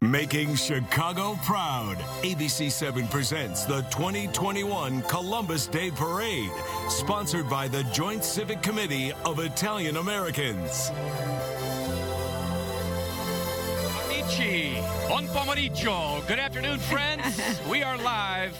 Making Chicago proud, ABC7 presents the 2021 Columbus Day Parade, sponsored by the Joint Civic Committee of Italian Americans. Amici, buon pomeriggio. Good afternoon, friends. We are live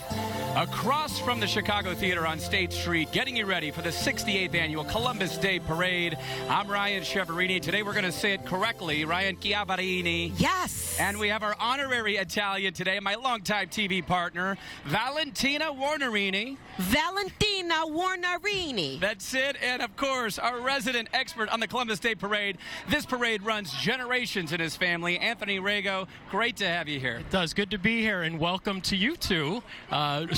across from the Chicago Theater on State Street, getting you ready for the 68th Annual Columbus Day Parade. I'm Ryan Chiavarini. Today we're going to say it correctly, Ryan Chiavarini. Yes. And we have our honorary Italian today, my longtime TV partner, Valentina Warnerini. Valentina Warnerini. That's it. And, of course, our resident expert on the Columbus Day Parade. This parade runs generations in his family. Anthony Rago, great to have you here. It does. Good to be here, and welcome to you two.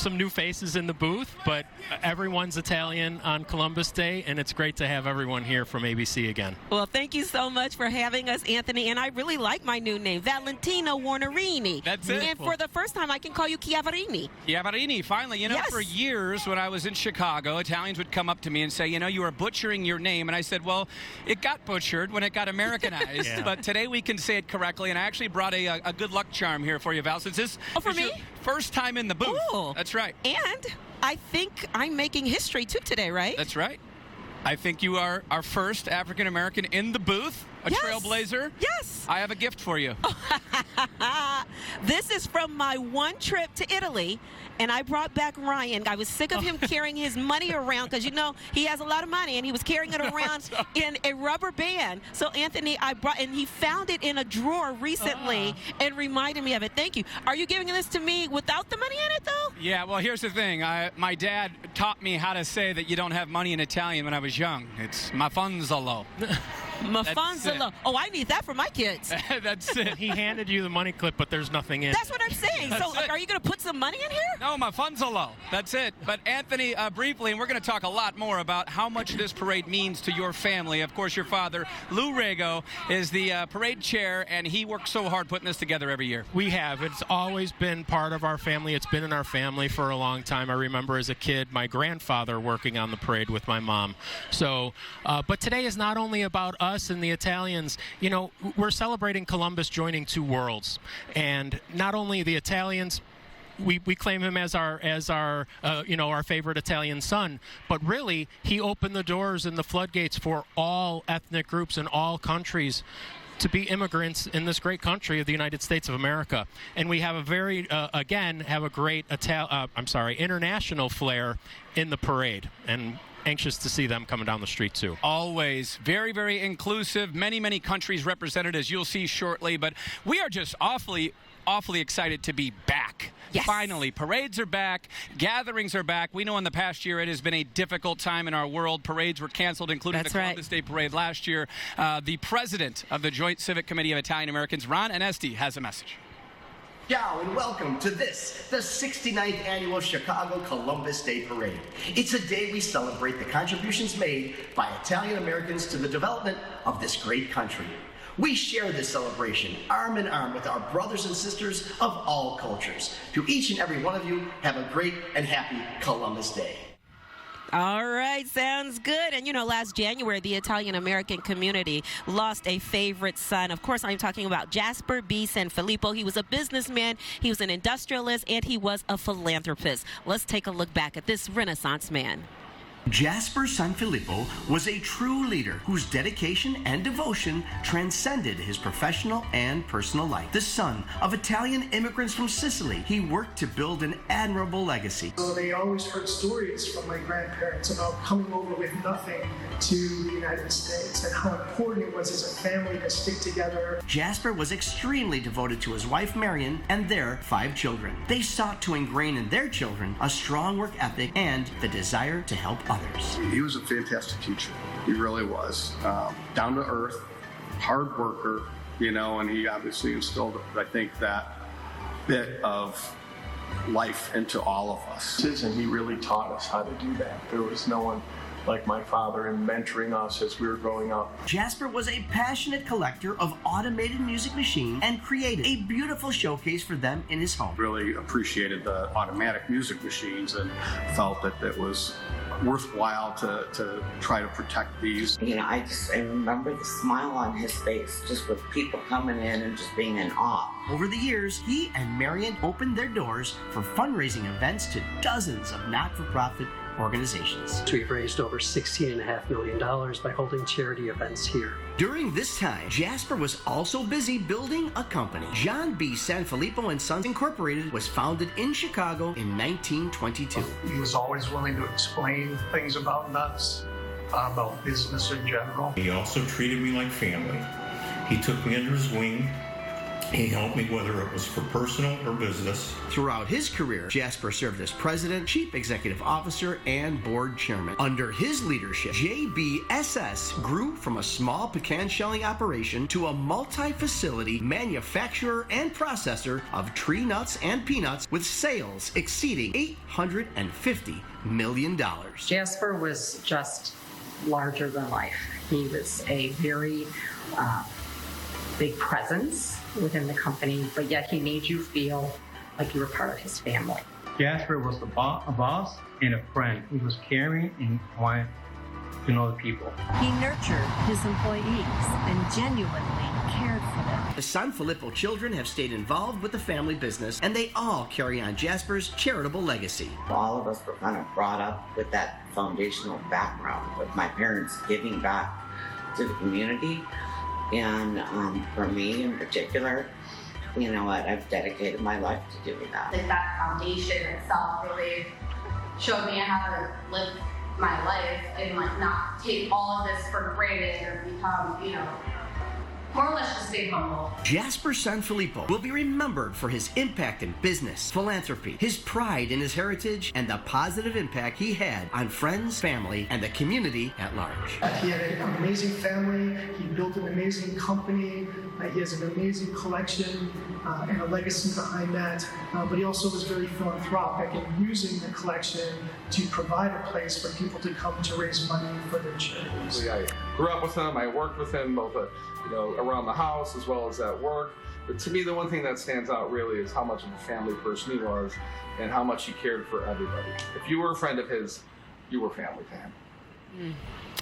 Some new faces in the booth, but everyone's Italian on Columbus Day, and it's great to have everyone here from ABC again. Well, thank you so much for having us, Anthony, and I really like my new name, Valentina Warnerini. That's it. And for the first time, I can call you Chiavarini. Chiavarini, finally. You know, Yes. for years when I was in Chicago, Italians would come up to me and say, you know, you are butchering your name. And I said, well, it got butchered when it got Americanized. Yeah. But today we can say it correctly. And I actually brought a good luck charm here for you, Val. Since this for is your me? first time in the booth. Ooh. That's right. And I think I'm making history, too, today, right? That's right. I think you are our first African-American in the booth, a Yes. trailblazer. Yes. I have a gift for you. This is from my one trip to Italy, and I brought back Ryan. I was sick of him carrying his money around because, you know, he has a lot of money, and he was carrying it around in a rubber band. So, Anthony, and he found it in a drawer recently and reminded me of it. Thank you. Are you giving this to me without the money in it, though? Yeah, well, here's the thing. My dad taught me how to say that you don't have money in Italian when I was young. It's mafanzalo. Mafanzalo. Oh, I need that for my kids. That's it. He handed you the money clip, but there's nothing in That's what I'm saying. So, That's it. are you going to put some money in here? No, mafanzalo. That's it. But Anthony, briefly, and we're going to talk a lot more about how much this parade means to your family. Of course, your father, Lou Rago, is the parade chair, and he works so hard putting this together every year. We have. It's always been part of our family. It's been in our family for a long time. I remember as a kid my grandfather working on the parade with my mom. So, but today is not only about us and the Italians. You know, we're celebrating Columbus joining two worlds. And not only the Italians, we claim him as our our favorite Italian son, but really he opened the doors and the floodgates for all ethnic groups in all countries to be immigrants in this great country of the United States of America. And we have a very great international flair in the parade, and anxious to see them coming down the street too. Always very, very inclusive. Many, many countries represented, as you'll see shortly. But we are just awfully excited to be back. Yes. Finally, parades are back, gatherings are back. We know in the past year it has been a difficult time in our world. Parades were canceled, including That's the right. Columbus Day Parade last year. The president of the Joint Civic Committee of Italian Americans, Ron Onesti, has a message. Ciao and welcome to this, the 69th Annual Chicago Columbus Day Parade. It's a day we celebrate the contributions made by Italian Americans to the development of this great country. We share this celebration arm in arm with our brothers and sisters of all cultures. To each and every one of you, have a great and happy Columbus Day. All right, sounds good. And, you know, last January, the Italian-American community lost a favorite son. Of course, I'm talking about Jasper B. Sanfilippo. He was a businessman, he was an industrialist, and he was a philanthropist. Let's take a look back at this Renaissance man. Jasper Sanfilippo was a true leader whose dedication and devotion transcended his professional and personal life. The son of Italian immigrants from Sicily, he worked to build an admirable legacy. So they always heard stories from my grandparents about coming over with nothing to the United States and how important it was as a family to stick together. Jasper was extremely devoted to his wife Marion and their 5 children. They sought to ingrain in their children a strong work ethic and the desire to help others. He was a fantastic teacher. He really was. Down to earth, hard worker, you know, and he obviously instilled, I think, that bit of life into all of us. And he really taught us how to do that. There was no one like my father in mentoring us as we were growing up. Jasper was a passionate collector of automated music machines and created a beautiful showcase for them in his home. Really appreciated the automatic music machines and felt that it was worthwhile to try to protect these. You know, I remember the smile on his face, just with people coming in and just being in awe. Over the years, he and Marion opened their doors for fundraising events to dozens of not-for-profit organizations. We've raised over $16.5 million by holding charity events here. During this time, Jasper was also busy building a company. John B. Sanfilippo and Sons Incorporated was founded in Chicago in 1922. He was always willing to explain things about nuts, about business in general. He also treated me like family. He took me under his wing. He helped me whether it was for personal or business. Throughout his career, Jasper served as president, chief executive officer, and board chairman. Under his leadership, JBSS grew from a small pecan shelling operation to a multi-facility manufacturer and processor of tree nuts and peanuts with sales exceeding $850 million. Jasper was just larger than life. He was a very big presence within the company, but yet he made you feel like you were part of his family. Jasper was a boss and a friend. He was caring and wanted to know the people. He nurtured his employees and genuinely cared for them. The Sanfilippo children have stayed involved with the family business, and they all carry on Jasper's charitable legacy. All of us were kind of brought up with that foundational background, with my parents giving back to the community. And for me in particular, you know what, I've dedicated my life to doing that. That foundation itself really showed me how to live my life and like not take all of this for granted or become, you know, more or less just stay humble. Jasper Sanfilippo will be remembered for his impact in business, philanthropy, his pride in his heritage, and the positive impact he had on friends, family, and the community at large. He had an amazing family. He built an amazing company. He has an amazing collection and a legacy behind that. But he also was very philanthropic in using the collection to provide a place for people to come to raise money for their charities. I grew up with him. I worked with him both, around the house as well as at work. But to me, the one thing that stands out really is how much of a family person he was and how much he cared for everybody. If you were a friend of his, you were family to him.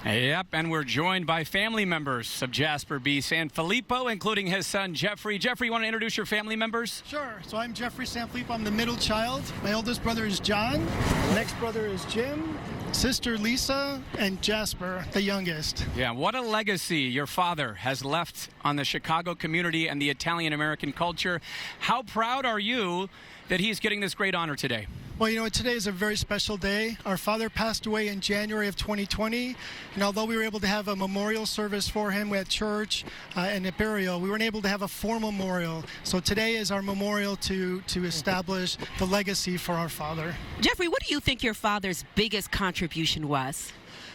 Yep, and we're joined by family members of Jasper B. Sanfilippo, including his son, Jeffrey. Jeffrey, you want to introduce your family members? Sure. So I'm Jeffrey Sanfilippo. I'm the middle child. My oldest brother is John. Next brother is Jim. Sister Lisa, and Jasper, the youngest. Yeah, what a legacy your father has left on the Chicago community and the Italian-American culture. How proud are you that he's getting this great honor today? Well, you know, today is a very special day. Our father passed away in January of 2020, and although we were able to have a memorial service for him at church and at burial, we weren't able to have a formal memorial. So today is our memorial to establish the legacy for our father. Jeffrey, what do you think your father's biggest contribution was?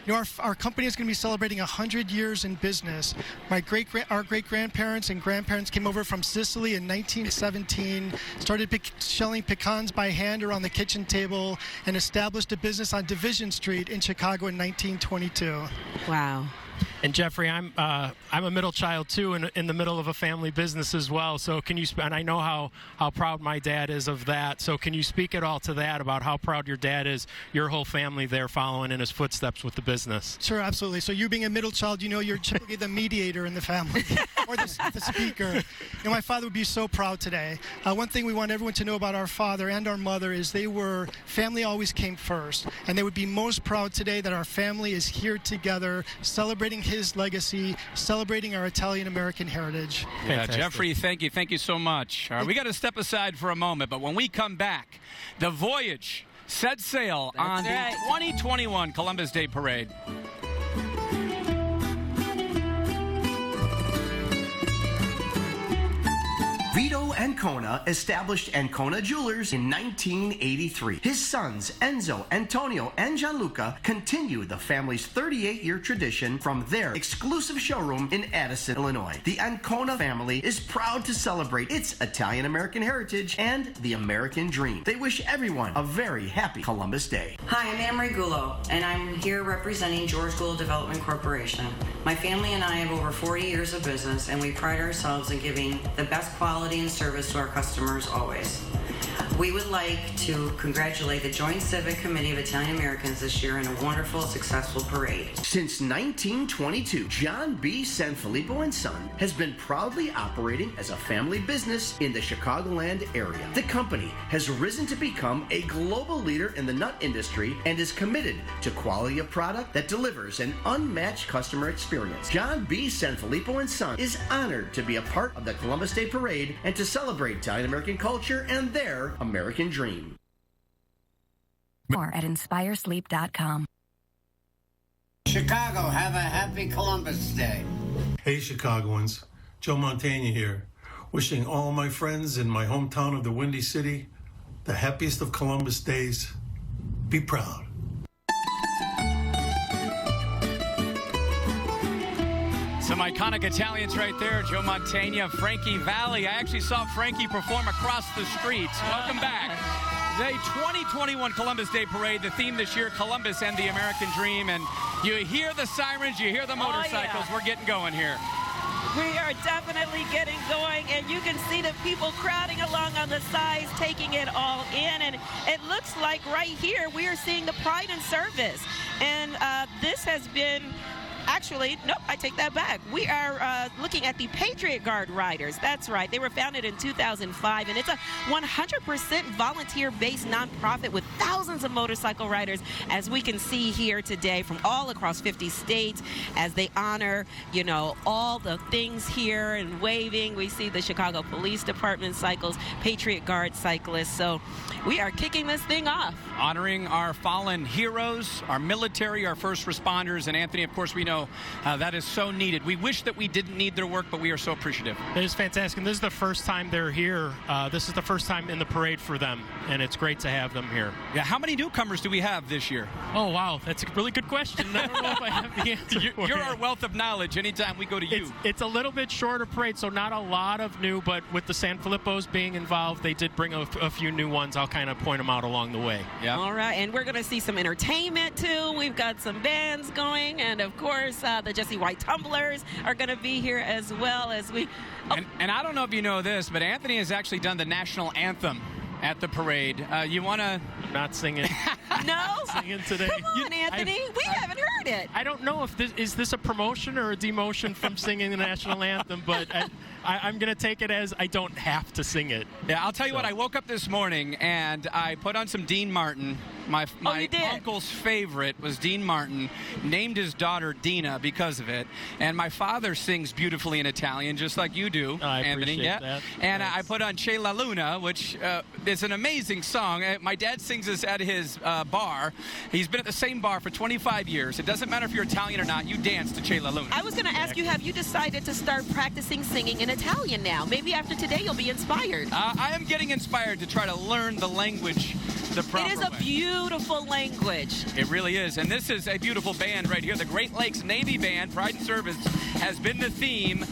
You know, our company is going to be celebrating 100 years in business. Our great-grandparents and grandparents came over from Sicily in 1917, started shelling pecans by hand around the kitchen table, and established a business on Division Street in Chicago in 1922. Wow. And Jeffrey, I'm a middle child too, in the middle of a family business as well. So can you? And I know how proud my dad is of that. So can you speak at all to that about how proud your dad is? Your whole family there following in his footsteps with the business. Sure, absolutely. So you being a middle child, you know you're typically the mediator in the family or the speaker. You know, my father would be so proud today. One thing we want everyone to know about our father and our mother is family always came first, and they would be most proud today that our family is here together, celebrating his legacy, celebrating our Italian-American heritage. Yeah, Jeffrey, thank you so much. All right, we got to step aside for a moment, but when we come back, the Voyage set sail on the 2021 Columbus Day Parade. Vito Ancona established Ancona Jewelers in 1983. His sons, Enzo, Antonio, and Gianluca, continue the family's 38-year tradition from their exclusive showroom in Addison, Illinois. The Ancona family is proud to celebrate its Italian-American heritage and the American dream. They wish everyone a very happy Columbus Day. Hi, I'm Anne-Marie Gullo, and I'm here representing George Gould Development Corporation. My family and I have over 40 years of business, and we pride ourselves in giving the best quality and service to our customers always. We would like to congratulate the Joint Civic Committee of Italian Americans this year in a wonderful, successful parade. Since 1922, John B. Sanfilippo & Son has been proudly operating as a family business in the Chicagoland area. The company has risen to become a global leader in the nut industry and is committed to quality of product that delivers an unmatched customer experience. John B. Sanfilippo & Son is honored to be a part of the Columbus Day Parade and to celebrate Italian American culture and their American dream. More at inspiresleep.com. Chicago, have a happy Columbus Day. Hey Chicagoans, Joe Montana here, wishing all my friends in my hometown of the Windy City the happiest of Columbus days. Be proud. Some iconic Italians right there. Joe Montana, Frankie Valli. I actually saw Frankie perform across the street. Welcome back. The 2021 Columbus Day Parade, the theme this year, Columbus and the American Dream. And you hear the sirens, you hear the motorcycles. We're getting going here. We are definitely getting going, and you can see the people crowding along on the sides, taking it all in. And it looks like right here we are seeing the Pride in Service. And this has been... Actually, nope, I take that back. We are looking at the Patriot Guard Riders. That's right. They were founded in 2005, and it's a 100% volunteer-based nonprofit with thousands of motorcycle riders, as we can see here today from all across 50 states as they honor, you know, all the things here and waving. We see the Chicago Police Department cycles, Patriot Guard cyclists. So we are kicking this thing off. Honoring our fallen heroes, our military, our first responders, and Anthony, of course, we know that is so needed. We wish that we didn't need their work, but we are so appreciative. It is fantastic, and this is the first time they're here. This is the first time in the parade for them, and it's great to have them here. Yeah, how many newcomers do we have this year? Oh, wow, that's a really good question. I don't know if I have the answer You're our wealth of knowledge anytime we go to you. It's a little bit shorter parade, so not a lot of new, but with the Sanfilippos being involved, they did bring a few new ones. I'll kind of point them out along the way. Yeah. All right, and we're going to see some entertainment, too. We've got some bands going, and, of course, the Jesse White Tumblers are going to be here as well as we... Oh. And I don't know if you know this, but Anthony has actually done the national anthem at the parade. You want to... I'm not singing. No? Singing today. Come on, Anthony. We haven't heard it. I don't know if this is a promotion or a demotion from singing the national anthem, but I'm going to take it as I don't have to sing it. Yeah, I'll tell you what. I woke up this morning and I put on some Dean Martin. My uncle's favorite was Dean Martin. Named his daughter Dina because of it. And my father sings beautifully in Italian, just like you do, I Anthony. Appreciate that. And I put on C'è la Luna, which is an amazing song. My dad sings this at his bar. He's been at the same bar for 25 years. It doesn't matter if you're Italian or not. You dance to C'è la Luna. I was going to ask you, have you decided to start practicing singing in Italian now? Maybe after today you'll be inspired. I am getting inspired to try to learn the language the proper way. It is a beautiful language. It really is. And this is a beautiful band right here. The Great Lakes Navy Band, Pride in Service, has been the theme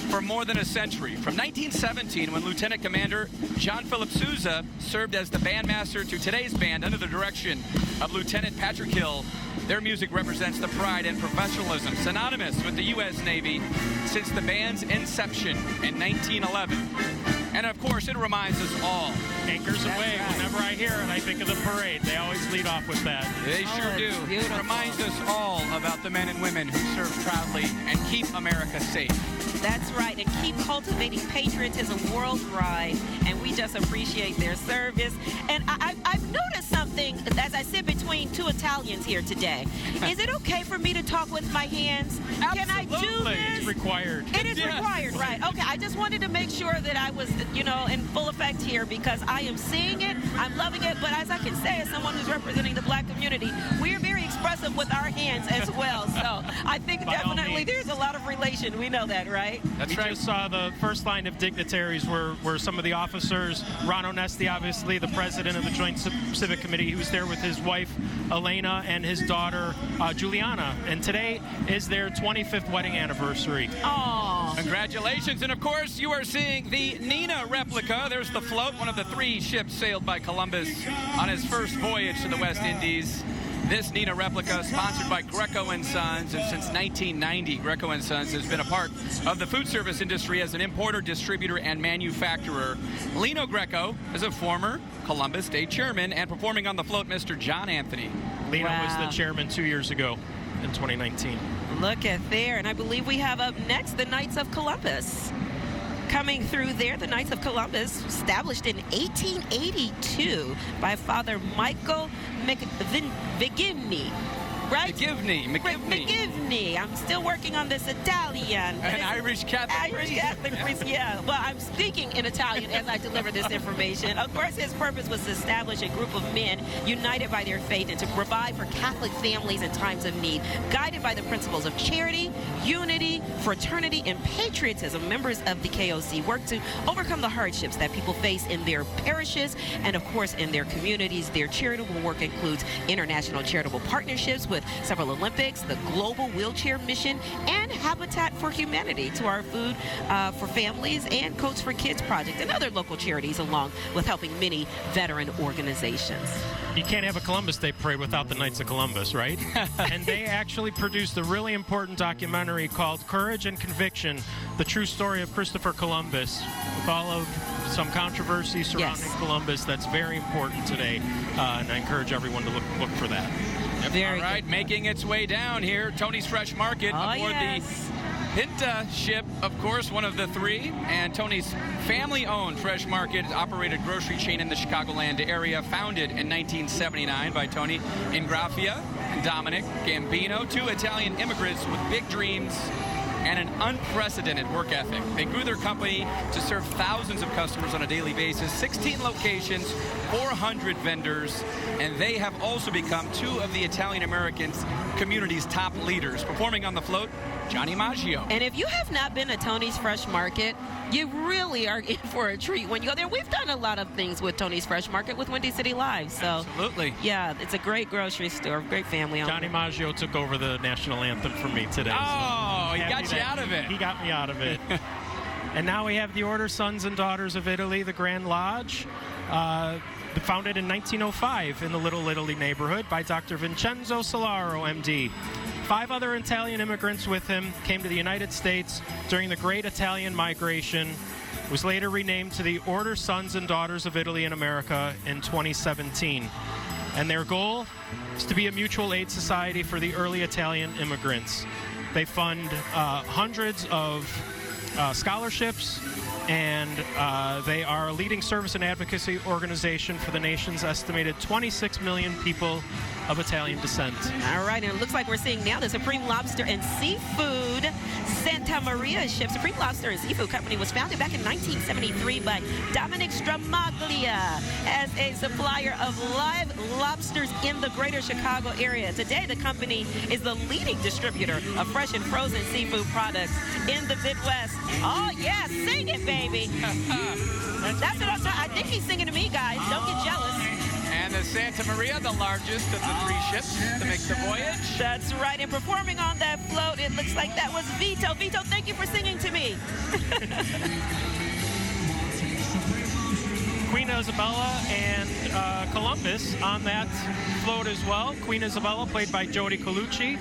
for more than a century. From 1917, when Lieutenant Commander John Philip Sousa served as the bandmaster to today's band under the direction of Lieutenant Patrick Hill, their music represents the pride and professionalism synonymous with the U.S. Navy since the band's inception in 1911. And of course, it reminds us all. Anchors away. Whenever I hear it, I think of the parade. They always lead off with that. They sure do. It reminds us all about the men and women who serve proudly and keep America safe. That's right, and keep cultivating patriotism worldwide, and we just appreciate their service. And I've noticed something as I sit between two Italians here today. Is it okay for me to talk with my hands? Absolutely. Can I do this? It's required. It is required, right? Okay, I just wanted to make sure that I was, you know, in full effect here because I am seeing it, I'm loving it, but as I can say, as someone who's representing the black community, we're very expressive with our hands as well. So I think definitely there's a lot of relation. We know that, right? That's right. We just saw the first line of dignitaries were some of the officers. Ron Onesti, obviously, the president of the Joint Civic Committee, who's there with his wife, Elena, and his daughter, Juliana. And today is their 25th wedding anniversary. Aww. Congratulations. And, of course, you are seeing the Nina replica. There's the float, one of the 3 ships sailed by Columbus on his first voyage to the West Indies. This Nina replica sponsored by Greco & Sons, and since 1990, Greco & Sons has been a part of the food service industry as an importer, distributor, and manufacturer. Lino Greco is a former Columbus Day chairman, and performing on the float, Mr. John Anthony. Lino was the chairman 2 years ago in 2019. Look at there, and I believe we have up next the Knights of Columbus. Coming through there, the Knights of Columbus, established in 1882 by Father Michael McGivney. Right? McGivney. I'm still working on this Italian. An Irish Catholic. Irish Catholic priest, yeah. Well, I'm speaking in Italian as I deliver this information. Of course, his purpose was to establish a group of men united by their faith and to provide for Catholic families in times of need. Guided by the principles of charity, unity, fraternity, and patriotism, members of the KOC work to overcome the hardships that people face in their parishes and, of course, in their communities. Their charitable work includes international charitable partnerships with several Olympics, the Global Wheelchair Mission, and Habitat for Humanity, to our Food for Families and Coats for Kids project, and other local charities, along with helping many veteran organizations. You can't have a Columbus Day parade without the Knights of Columbus, right? And they actually produced a really important documentary called Courage and Conviction, the true story of Christopher Columbus, with all of some controversy surrounding Columbus. That's very important today, and I encourage everyone to look for that. All right, making its way down here, Tony's Fresh Market aboard the Pinta ship, of course, one of the three. And Tony's family-owned Fresh Market, operated grocery chain in the Chicagoland area, founded in 1979 by Tony Ingrafia and Dominic Gambino, two Italian immigrants with big dreams and an unprecedented work ethic. They grew their company to serve thousands of customers on a daily basis, 16 locations, 400 vendors, and they have also become two of the Italian American community's top leaders. Performing on the float, Johnny Maggio. And if you have not been to Tony's Fresh Market, you really are in for a treat when you go there. We've done a lot of things with Tony's Fresh Market with Windy City Live. So, absolutely. Yeah, it's a great grocery store, great family owned. Johnny Maggio took over the national anthem for me today. Oh, he got you out of it. He got me out of it. And now we have the Order Sons and Daughters of Italy, the Grand Lodge, founded in 1905 in the Little Italy neighborhood by Dr. Vincenzo Solaro, MD. 5 other Italian immigrants with him came to the United States during the Great Italian Migration. It was later renamed to the Order Sons and Daughters of Italy in America in 2017. And their goal is to be a mutual aid society for the early Italian immigrants. They fund hundreds of scholarships, and they are a leading service and advocacy organization for the nation's estimated 26 million people of Italian descent. All right, and it looks like we're seeing now the Supreme Lobster and Seafood Santa Maria ship. Supreme Lobster and Seafood Company was founded back in 1973 by Dominic Stramaglia as a supplier of live lobsters in the greater Chicago area. Today, the company is the leading distributor of fresh and frozen seafood products in the Midwest. Oh, yeah, sing it, baby. That's what I'm talking. I think he's singing to me, guys. Don't get jealous. And the Santa Maria, the largest of the 3 ships to make the voyage. That's right. And performing on that float, it looks like that was Vito. Vito, thank you for singing to me. Queen Isabella and Columbus on that float as well. Queen Isabella played by Jody Colucci,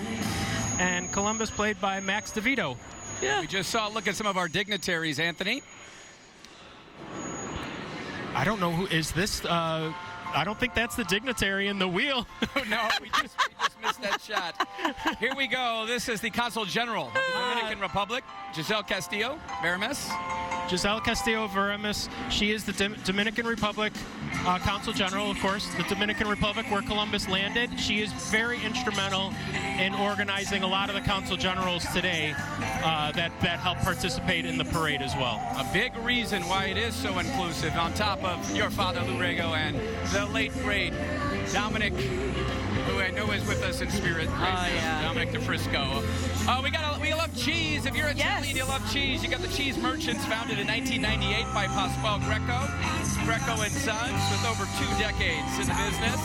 and Columbus played by Max DeVito. Yeah. We just saw a look at some of our dignitaries, Anthony. I don't know who is this. I don't think that's the dignitary in the wheel. No, we just missed that shot. Here we go. This is the Consul General of the Dominican Republic, Giselle Castillo Veramis. Giselle Castillo Veramis. She is the Dominican Republic Consul General, of course, the Dominican Republic where Columbus landed. She is very instrumental in organizing a lot of the Consul Generals today that help participate in the parade as well. A big reason why it is so inclusive, on top of your father, Lou Rego, and the late, great Dominic, who I know is with us in spirit. Dominic DeFrisco. We love cheese. If you're Italian, you love cheese. You got the Cheese Merchants, founded in 1998 by Pasquale Greco. Greco and Sons, with over 2 decades in the business.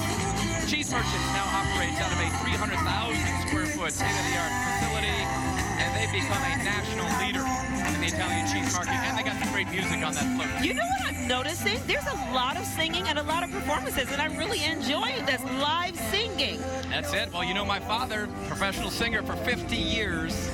Cheese Merchants now operates out of a 300,000 square foot state-of-the-art facility and they've become a national leader in the Italian cheese market, and they got some great music on that float. You know what I'm noticing? There's a lot of singing and a lot of performances, and I'm really enjoying this live singing. That's it. Well, you know, my father, professional singer for 50 years.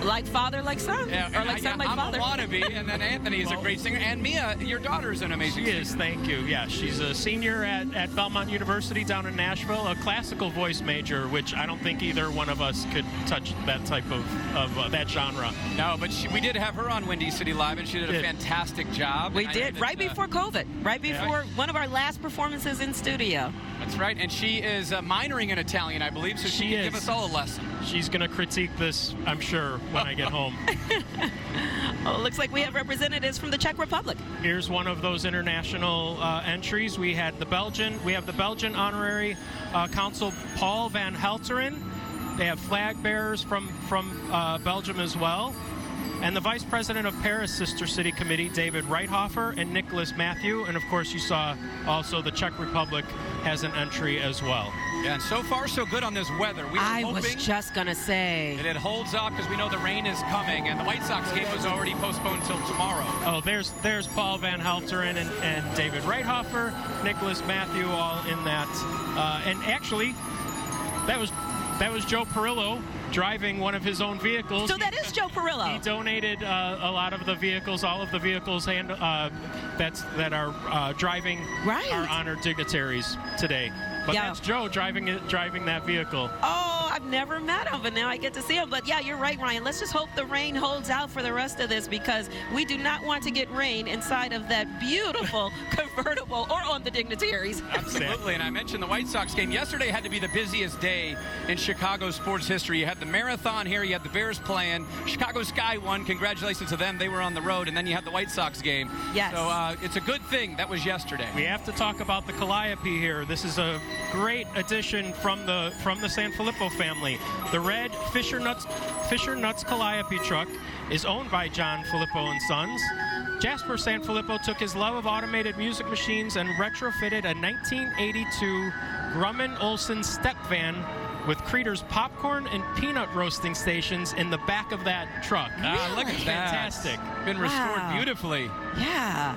Like father, like son? Yeah, or like son, like I'm father? I'm a wannabe, and then Anthony is a great singer. And Mia, your daughter's an amazing singer. She is, thank you. Yeah, she's a senior at Belmont University down in Nashville, a classical voice major, which I don't think either one of us could touch that type of that genre. No, but we did have her on Windy City Live, and she did a fantastic job. We did, right before COVID, right before one of our last performances in studio. That's right, and she is minoring in Italian, I believe, so she can give us all a lesson. She's going to critique this, I'm sure, when I get home. Oh, it looks like we have representatives from the Czech Republic. Here's one of those international entries. We have the Belgian honorary consul Paul van Helteren. They have flag bearers from Belgium as well. And the Vice President of Paris Sister City Committee, David Reithofer, and Nicholas Matthew. And of course, you saw also the Czech Republic has an entry as well. Yeah, and so far so good on this weather. We were hoping was just going to say that it holds up because we know the rain is coming, and the White Sox game was already postponed until tomorrow. Oh, there's Paul van Helteren and David Reithofer, Nicholas Matthew, all in that. And actually, that was Joe Perillo driving one of his own vehicles. So that is Joe Perillo. He donated a lot of the vehicles, all of the vehicles that are driving our honored dignitaries today. But that's Joe driving that vehicle. Oh, I've never met him, but now I get to see him. But yeah, you're right, Ryan. Let's just hope the rain holds out for the rest of this, because we do not want to get rain inside of that beautiful convertible or on the dignitaries. Absolutely, and I mentioned the White Sox game. Yesterday had to be the busiest day in Chicago sports history. You had the marathon here, you had the Bears playing. Chicago Sky won. Congratulations to them. They were on the road, and then you had the White Sox game. Yes. So it's a good thing that was yesterday. We have to talk about the Calliope here. This is a great addition from the Sanfilippo family. The red Fisher Nuts Calliope truck is owned by John Filippo and Sons. Jasper Sanfilippo took his love of automated music machines and retrofitted a 1982 Grumman Olson step van with Creeder's popcorn and peanut roasting stations in the back of that truck. Look at that. Fantastic. Been restored beautifully. Yeah.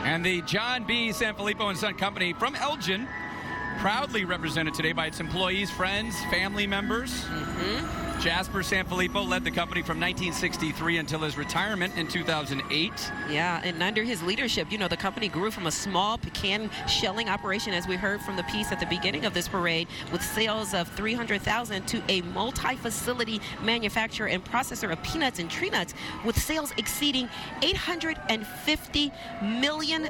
And the John B. Sanfilippo and Son Company from Elgin, proudly represented today by its employees, friends, family members. Jasper Sanfilippo led the company from 1963 until his retirement in 2008. Yeah, and under his leadership, you know, the company grew from a small pecan shelling operation, as we heard from the piece at the beginning of this parade, with sales of $300,000 to a multi-facility manufacturer and processor of peanuts and tree nuts, with sales exceeding $850 million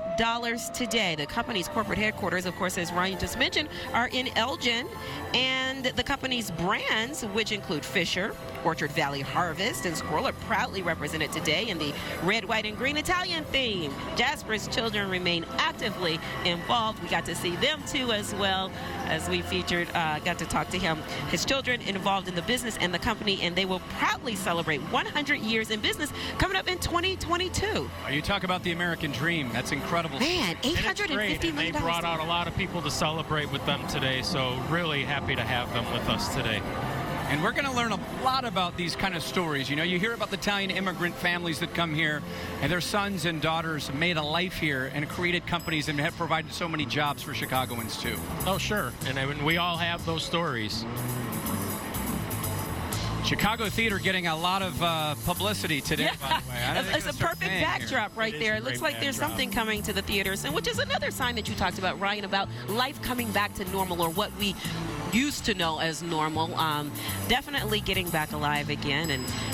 today. The company's corporate headquarters, of course, as Ryan just mentioned, are in Elgin, and the company's brands, which include Fisher, Orchard Valley Harvest, and Squirrel, are proudly represented today in the red, white, and green Italian theme. Jasper's children remain actively involved. We got to see them too as well, as we featured, got to talk to him. His children involved in the business and the company, and they will proudly celebrate 100 years in business coming up in 2022. You talk about the American dream. That's incredible. Man, $850 million. They brought out a lot of people to celebrate with them today, so really happy to have them with us today. And we're going to learn a lot about these kind of stories. You know, you hear about the Italian immigrant families that come here, and their sons and daughters made a life here and created companies and have provided so many jobs for Chicagoans, too. Oh, sure. And I mean, we all have those stories. Chicago theater getting a lot of publicity today, by the way. It's a perfect backdrop right there. It looks like there's something coming to the theaters, and which is another sign that you talked about, Ryan, about life coming back to normal, or what we used to know as normal. Definitely getting back alive again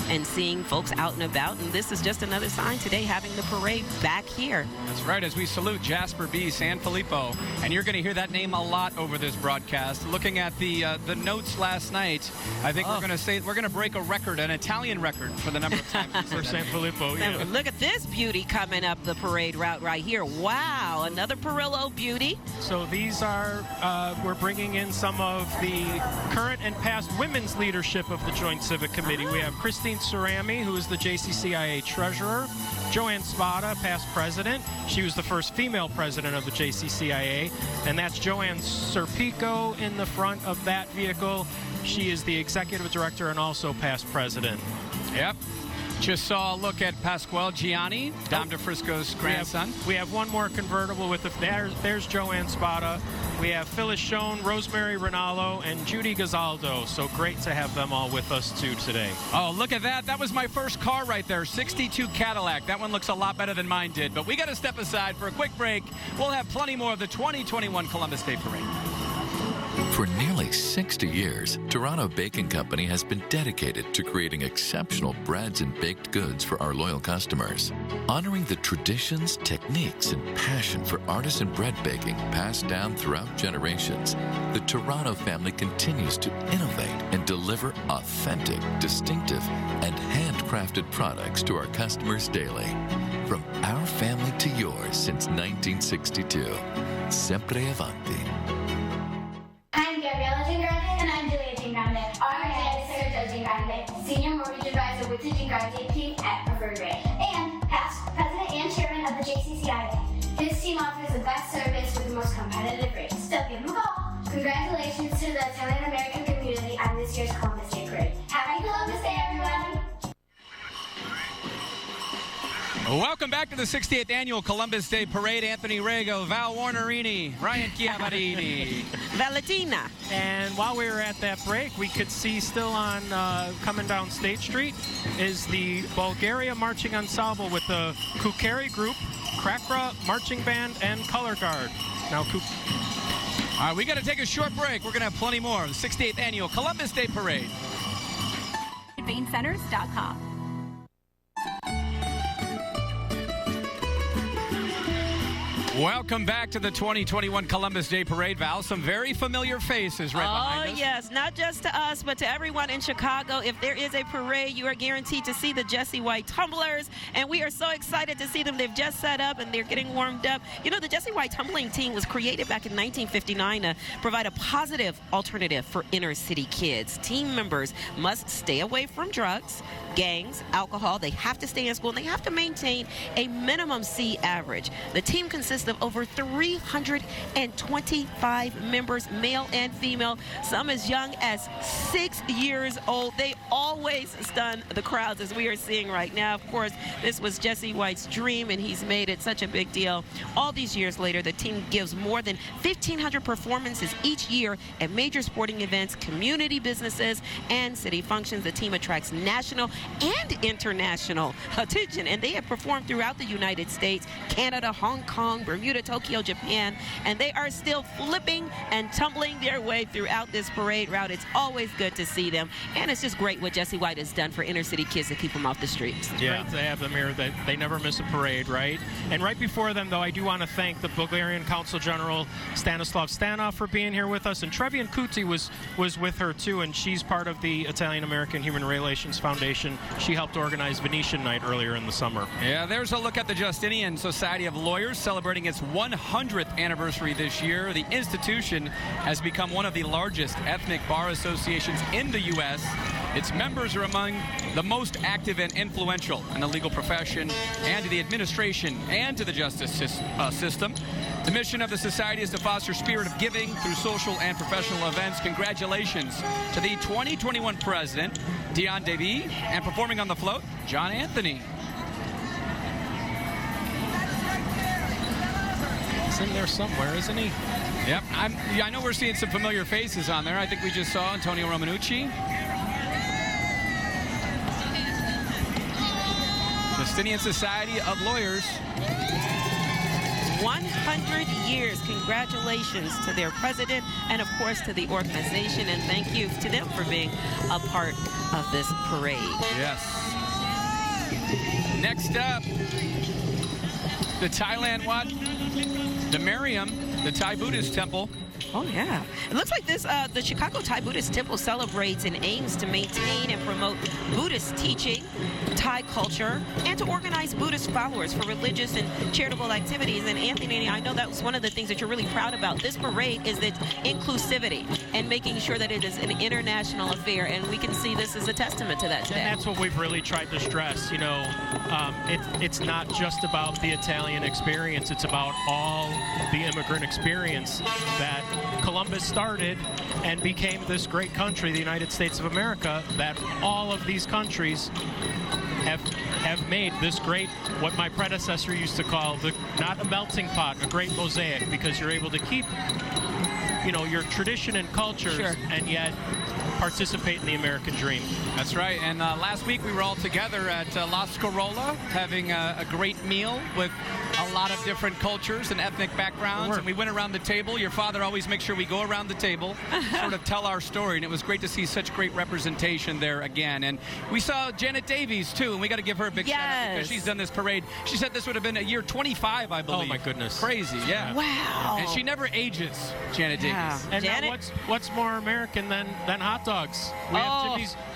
and seeing folks out and about. And this is just another sign today, having the parade back here. That's right, as we salute Jasper B. Sanfilippo. And you're going to hear that name a lot over this broadcast. Looking at the notes last night, I think we're going to break a record, an Italian record, for the number of times for Sanfilippo. Yeah. Look at this beauty coming up the parade route right here. Wow, another Perillo beauty. So these are, we're bringing in some of the current and past women's leadership of the Joint Civic Committee. We have Christine Cerami, who is the JCCIA treasurer. Joanne Spada, past president. She was the first female president of the JCCIA. And that's Joanne Serpico in the front of that vehicle. She is the executive director and also past president. Yep. Just saw a look at Pasquale Gianni, Dom DeFrisco's grandson. We have one more convertible with there's Joanne Spada. We have Phyllis Schoen, Rosemary Rinaldo, and Judy Gazaldo. So great to have them all with us too today. Oh, look at that. That was my first car right there, 62 Cadillac. That one looks a lot better than mine did. But we got to step aside for a quick break. We'll have plenty more of the 2021 Columbus Day Parade. For nearly 60 years, Toronto Baking Company has been dedicated to creating exceptional breads and baked goods for our loyal customers. Honoring the traditions, techniques, and passion for artisan bread baking passed down throughout generations, the Toronto family continues to innovate and deliver authentic, distinctive, and handcrafted products to our customers daily. From our family to yours since 1962, Sempre Avanti. I'm Gabriela Gingrande. And I'm Julia Gingrande. Our dad is Sergio Gingrande, Senior Mortgage Advisor with the Gingrande team at Preferred Rate, and past President and Chairman of the JCCI. His team offers the best service with the most competitive rates. So give him a call. Congratulations to the Italian American community on this year's Columbus Day Parade. Happy Columbus Day, everyone! Welcome back to the 68th Annual Columbus Day Parade. Anthony Rego, Val Warnerini, Ryan Chiavarini. Valentina. And while we were at that break, we could see still on coming down State Street is the Bulgaria Marching Ensemble with the Kukeri Group, Krakra Marching Band, and Color Guard. Now, all right, we got to take a short break. We're going to have plenty more of the 68th Annual Columbus Day Parade. VeinCenters.com. Welcome back to the 2021 Columbus Day Parade, Val. Some very familiar faces right behind us. Oh, yes. Not just to us, but to everyone in Chicago. If there is a parade, you are guaranteed to see the Jesse White Tumblers, and we are so excited to see them. They've just set up, and they're getting warmed up. You know, the Jesse White Tumbling team was created back in 1959 to provide a positive alternative for inner-city kids. Team members must stay away from drugs, gangs, alcohol. They have to stay in school, and they have to maintain a minimum C average. The team consists of over 325 members, male and female, some as young as 6 years old. They always stun the crowds, as we are seeing right now. Of course, this was Jesse White's dream, and he's made it such a big deal. All these years later, the team gives more than 1,500 performances each year at major sporting events, community businesses, and city functions. The team attracts national and international attention, and they have performed throughout the United States, Canada, Hong Kong, Bermuda, Tokyo, Japan, and they are still flipping and tumbling their way throughout this parade route. It's always good to see them, and it's just great what Jesse White has done for inner city kids to keep them off the streets. Yeah, great to have them here. They never miss a parade, right? And right before them, though, I do want to thank the Bulgarian Consul General Stanislav Stanov for being here with us, and Trevian Kuti was with her too, and she's part of the Italian American Human Relations Foundation. She helped organize Venetian Night earlier in the summer. Yeah, there's a look at the Justinian Society of Lawyers celebrating its 100th anniversary this year. The institution has become one of the largest ethnic bar associations in the U.S. Its members are among the most active and influential in the legal profession and to the administration and to the justice system. The mission of the society is to foster spirit of giving through social and professional events. Congratulations to the 2021 president, Dion Davy, and performing on the float, John Anthony. He's in there somewhere, isn't he? Yep. I know we're seeing some familiar faces on there. I think we just saw Antonio Romanucci. Justinian Society of Lawyers. 100 years. Congratulations to their president and, of course, to the organization. And thank you to them for being a part of this parade. Yes. Next up, the Thailand Wat, the Mariam, the Thai Buddhist temple. Oh, yeah. It looks like this, the Chicago Thai Buddhist Temple celebrates and aims to maintain and promote Buddhist teaching, Thai culture, and to organize Buddhist followers for religious and charitable activities. And Anthony, I know that was one of the things that you're really proud about. This parade is its inclusivity and making sure that it is an international affair. And we can see this as a testament to that today. And that's what we've really tried to stress. You know, it's not just about the Italian experience. It's about all the immigrant experience that Columbus started and became this great country, the United States of America, that all of these countries have made this great, what my predecessor used to call, not a melting pot, a great mosaic, because you're able to keep, your tradition and cultures, and yet participate in the American dream. That's right. And last week we were all together at La Scorola having a great meal with a lot of different cultures and ethnic backgrounds. And we went around the table. Your father always makes sure we go around the table, sort of tell our story. And it was great to see such great representation there again. And we saw Janet Davies, too. And we got to give her a big shout out because she's done this parade. She said this would have been a year 25, I believe. Oh, my goodness. Crazy, yeah. Wow. And she never ages, Janet Davies. And now what's more American than hot dogs?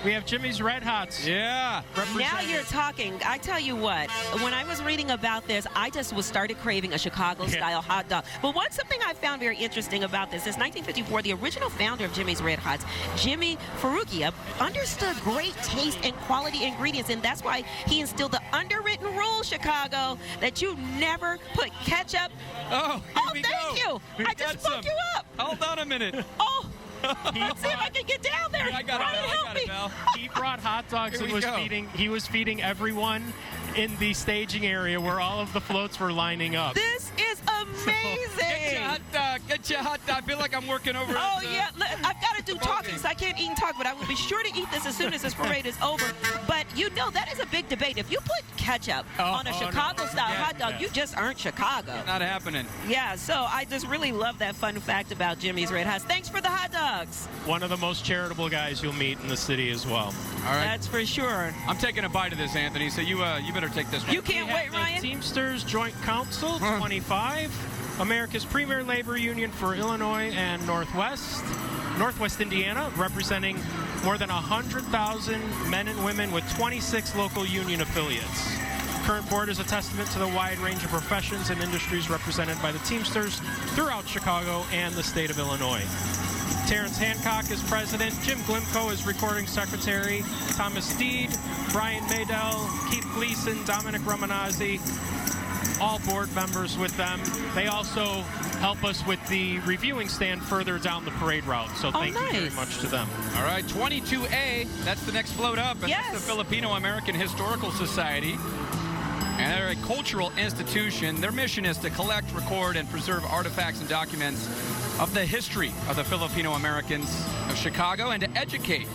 We have Jimmy's Red Hots. Yeah. Now you're talking. I tell you what, when I was reading about this, I just started craving a Chicago-style hot dog. But something I found very interesting about this is 1954, the original founder of Jimmy's Red Hots, Jimmy Ferrugia, understood great taste and quality ingredients, and that's why he instilled the underwritten rule, Chicago, that you never put ketchup. Thank you. I just spoke you up. Hold on a minute. Let's see if I can get down there. I got it, Mel. He brought hot dogs and he was feeding everyone in the staging area where all of the floats were lining up. This is amazing. Get your hot dog. I feel like I'm working over. Yeah. I've got to do talking, so I can't eat and talk, but I will be sure to eat this as soon as this parade is over. But that is a big debate. If you put ketchup on a Chicago-style hot dog, you just aren't Chicago. Not happening. Yeah, so I just really love that fun fact about Jimmy's Red Hots. Thanks for the hot dogs. One of the most charitable guys you'll meet in the city as well. All right. That's for sure. I'm taking a bite of this, Anthony, so you better take this one. You can't wait, Ryan. Teamsters Joint Council 25, America's premier labor union for Illinois and Northwest Indiana, representing more than 100,000 men and women with 26 local union affiliates. Current board is a testament to the wide range of professions and industries represented by the Teamsters throughout Chicago and the state of Illinois. Terrence Hancock is president, Jim Glimko is recording secretary, Thomas Steed, Brian Maydell, Keith Gleason, Dominic Romanazzi, all board members with them. They also help us with the reviewing stand further down the parade route, so thank you very much to them. All right, 22A, that's the next float up, and that's the Filipino-American Historical Society. And they're a cultural institution. Their mission is to collect, record, and preserve artifacts and documents of the history of the Filipino-Americans of Chicago and to educate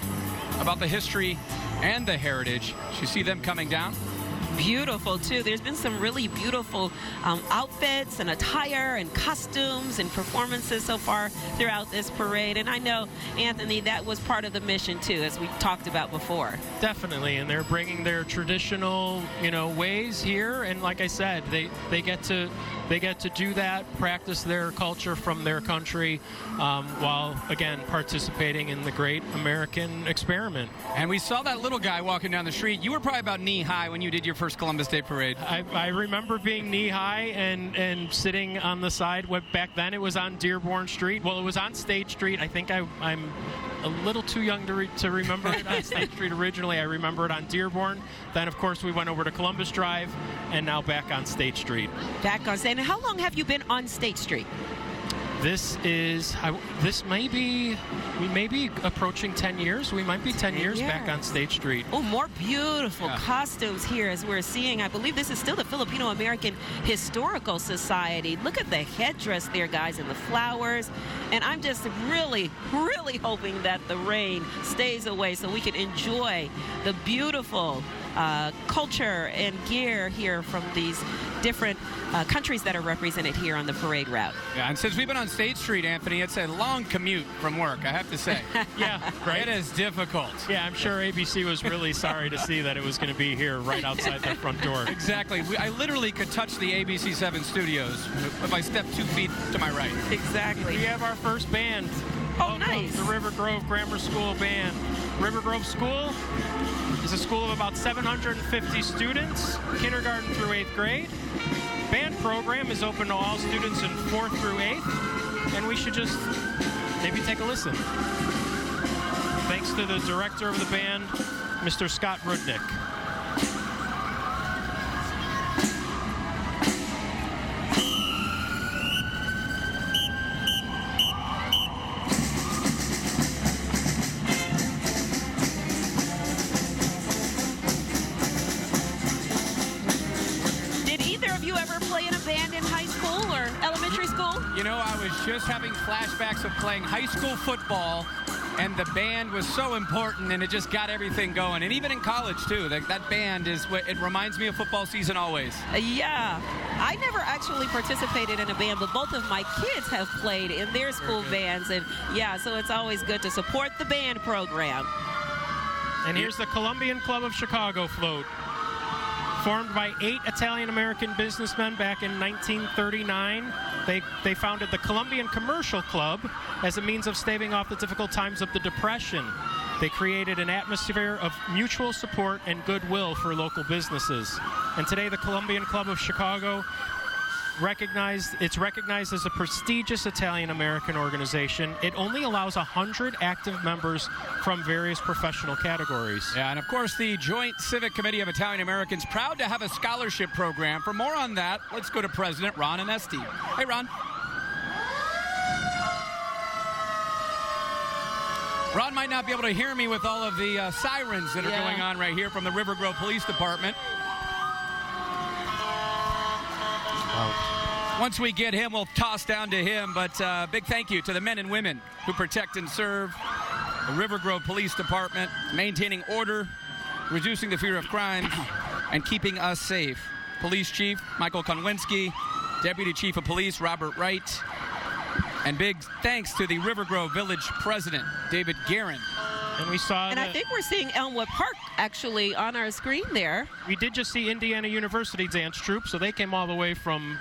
about the history and the heritage. You see them coming down? Beautiful, too. There's been some really beautiful outfits and attire and costumes and performances so far throughout this parade. And I know, Anthony, that was part of the mission, too, as we talked about before. Definitely, and they're bringing their traditional, ways here. And like I said, they get to do that, practice their culture from their country, while, again, participating in the great American experiment. And we saw that little guy walking down the street. You were probably about knee-high when you did your first Columbus Day Parade. I remember being knee-high and sitting on the side. Back then, it was on Dearborn Street. Well, it was on State Street. I think I'm a little too young to remember it on State Street originally. I remember it on Dearborn. Then, of course, we went over to Columbus Drive, and now back on State Street. Back on State. And how long have you been on State Street? We may be approaching 10 years. We might be 10 years back on State Street. Oh, more beautiful costumes here as we're seeing. I believe this is still the Filipino-American Historical Society. Look at the headdress there, guys, and the flowers. And I'm just really, really hoping that the rain stays away so we can enjoy the beautiful culture and gear here from these different countries that are represented here on the parade route. Yeah, and since we've been on State Street, Anthony, it's a long commute from work, I have to say. Yeah, right. It is difficult. Yeah, I'm sure ABC was really sorry to see that it was going to be here right outside their front door. Exactly. I literally could touch the ABC 7 studios if I stepped 2 feet to my right. Exactly. We have our first band. Oh, nice. The River Grove Grammar School Band. River Grove School is a school of about 750 students, kindergarten through 8th grade. Band program is open to all students in 4th through 8th, and we should just maybe take a listen. Thanks to the director of the band, Mr. Scott Rudnick. band in high school or elementary school? You know, I was just having flashbacks of playing high school football, and the band was so important, and it just got everything going. And even in college, too, that band is what it reminds me of football season always. Yeah. I never actually participated in a band, but both of my kids have played in their school bands. And, yeah, so it's always good to support the band program. And here's the Columbian Club of Chicago float. Formed by 8 Italian-American businessmen back in 1939. They founded the Columbian Commercial Club as a means of staving off the difficult times of the Depression. They created an atmosphere of mutual support and goodwill for local businesses. And today, the Columbian Club of Chicago it's recognized as a prestigious Italian-American organization. It only allows 100 active members from various professional categories. Yeah, and of course, the Joint Civic Committee of Italian-Americans, proud to have a scholarship program. For more on that, let's go to President Ron Onesti. Hey, Ron. Ron might not be able to hear me with all of the sirens that are going on right here from the River Grove Police Department. Once we get him, we'll toss down to him. But big thank you to the men and women who protect and serve the River Grove Police Department, maintaining order, reducing the fear of crimes, and keeping us safe. Police Chief Michael Konwinski, Deputy Chief of Police Robert Wright, and big thanks to the River Grove Village President David Guerin. And we saw I think we're seeing Elmwood Park actually on our screen there. We did just see Indiana University dance troupe, so they came all the way from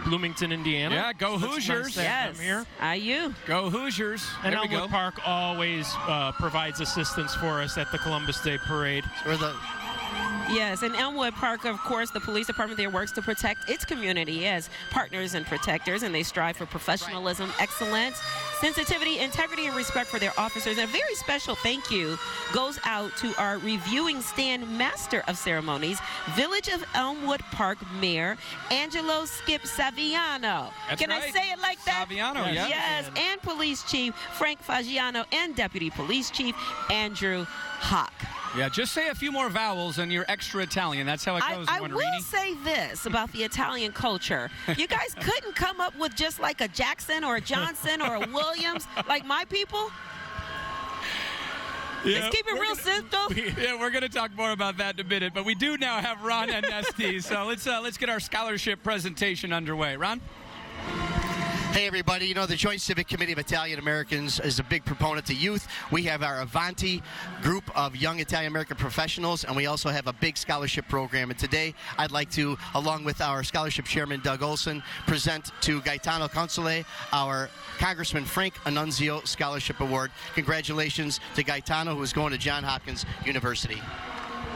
Bloomington, Indiana. Yeah, go Hoosiers. Yes, here. IU. Go Hoosiers. And there we Elmwood go. Park always provides assistance for us at the Columbus Day Parade. Yes, and Elmwood Park, of course, the police department there works to protect its community as partners and protectors, and they strive for professionalism, excellence, sensitivity, integrity, and respect for their officers. And a very special thank you goes out to our reviewing stand master of ceremonies, Village of Elmwood Park Mayor Angelo Skip Saviano. That's Can I right. say it like that? Saviano, yeah. Yes, and Police Chief Frank Fagiano and Deputy Police Chief Andrew Hawk. Yeah, just say a few more vowels and you're extra Italian. That's how it goes, I Wonderini. will say this about the Italian culture. You guys couldn't come up with just like a Jackson or a Johnson or a Williams like my people? Yeah, Let's keep it real simple. Yeah, we're going to talk more about that in a minute, but we do now have Ron Onesti. So let's get our scholarship presentation underway. Ron? Hey, everybody. You know, the Joint Civic Committee of Italian-Americans is a big proponent to youth. We have our Avanti group of young Italian-American professionals, and we also have a big scholarship program. And today, I'd like to, along with our scholarship chairman, Doug Olson, present to Gaetano Console our Congressman Frank Annunzio Scholarship Award. Congratulations to Gaetano, who is going to Johns Hopkins University.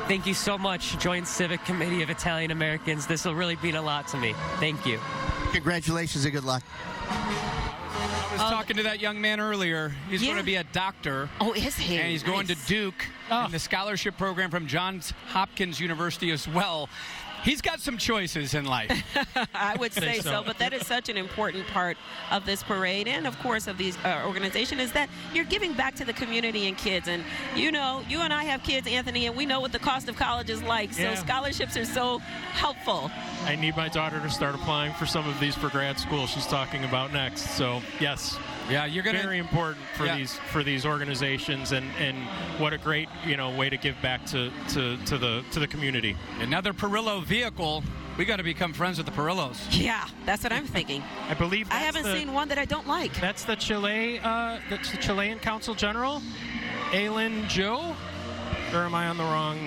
Thank you so much, Joint Civic Committee of Italian Americans. This will really mean a lot to me. Thank you. Congratulations and good luck. I was talking to that young man earlier. He's going to be a doctor. Oh, is he? And he's going to Duke in the scholarship program from Johns Hopkins University as well. He's got some choices in life. I would say so, but that is such an important part of this parade and, of course, of these organization is that you're giving back to the community and kids. And, you know, you and I have kids, Anthony, and we know what the cost of college is like. So scholarships are so helpful. I need my daughter to start applying for some of these for grad school she's talking about next. So, yes. Yeah, you're going to very important for these organizations, and what a great way to give back to the community. Another Perillo vehicle. We got to become friends with the Perillos. Yeah, that's what I'm thinking. I believe I haven't seen one that I don't like. That's the Chilean Consul General, Aylin Joe, or am I on the wrong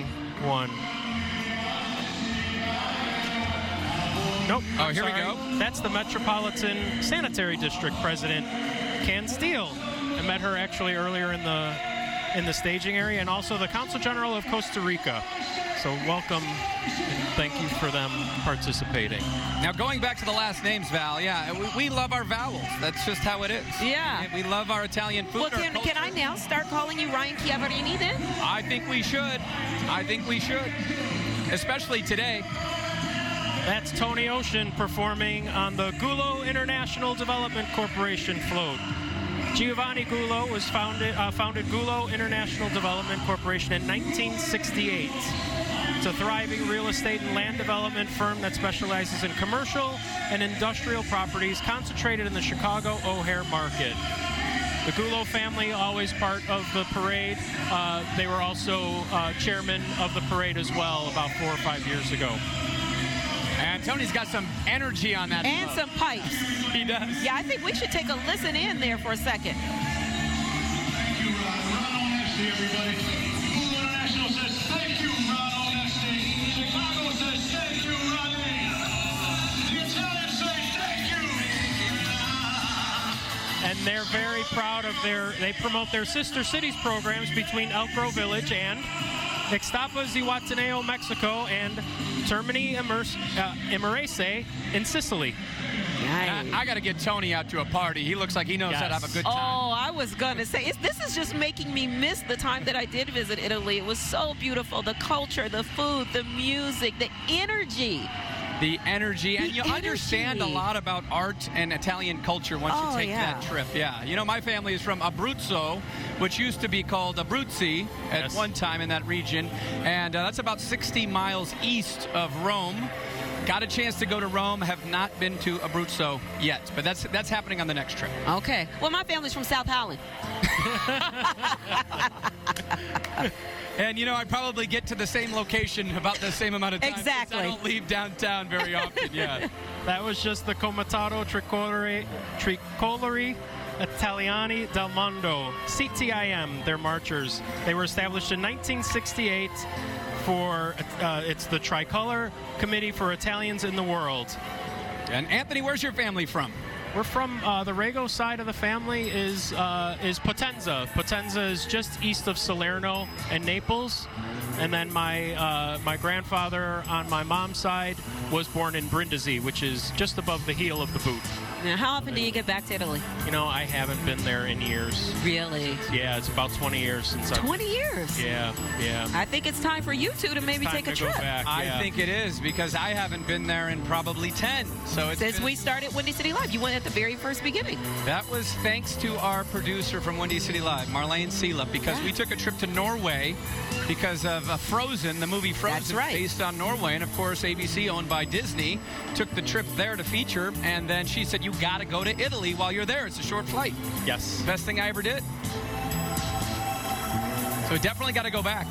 one? Nope. Oh, here we go. That's the Metropolitan Sanitary District President, Can Steele. I met her actually earlier in the staging area, and also the Consul General of Costa Rica. So welcome, and thank you for them participating. Now, going back to the last names, Val, we love our vowels. That's just how it is. Yeah. We love our Italian food. Well, can I now start calling you Ryan Chiavarini then? I think we should. Especially today. That's Tony Ocean performing on the Gullo International Development Corporation float. Giovanni Gullo founded Gullo International Development Corporation in 1968. It's a thriving real estate and land development firm that specializes in commercial and industrial properties concentrated in the Chicago O'Hare market. The Gulo family, always part of the parade. They were also chairman of the parade as well about 4 or 5 years ago. And Tony's got some energy on that. And float. some pipes. He does. Yeah, I think we should take a listen in there for a second. Thank you, Ron. Ron Onesti, everybody. Gulo International says thank you, Ron Onesti. Chicago says thank you, Ronnie. The Italians say thank you. And they're very proud of they promote their sister cities programs between Elk Grove Village and Ixtapa, Zihuatanejo, Mexico, and Termini Imerese in Sicily. I got to get Tony out to a party. He looks like he knows how to have a good time. Oh, I was going to say, this is just making me miss the time that I did visit Italy. It was so beautiful. The culture, the food, the music, the energy. The energy, and you understand a lot about art and Italian culture once you take that trip. Yeah, you know, my family is from Abruzzo, which used to be called Abruzzi at one time in that region, and that's about 60 miles east of Rome. Got a chance to go to Rome, have not been to Abruzzo yet, but that's happening on the next trip. Okay. Well, my family's from South Holland. And, you know, I probably get to the same location about the same amount of time. Exactly. I don't leave downtown very often, yeah. That was just the Comitato Tricolori Italiani del Mondo, CTIM, their marchers. They were established in 1968 for, it's the Tricolor Committee for Italians in the World. And Anthony, where's your family from? We're from the Rego side of the family is Potenza. Potenza is just east of Salerno and Naples. And then my grandfather on my mom's side was born in Brindisi, which is just above the heel of the boot. Now, how often do you get back to Italy? You know, I haven't been there in years. Really? Yeah, it's about 20 years since 20 years? Yeah. I think it's time for you two to maybe take a trip. I think it is, because I haven't been there in probably 10. So it's Since we started Windy City Live, you went at the very first beginning. That was thanks to our producer from Windy City Live, Marlene Sela, because we took a trip to Norway because of Frozen, the movie Frozen, based on Norway. And, of course, ABC, owned by Disney, took the trip there to feature. And then she said, you got to go to Italy while you're there. It's a short flight. Yes. Best thing I ever did. So we definitely got to go back.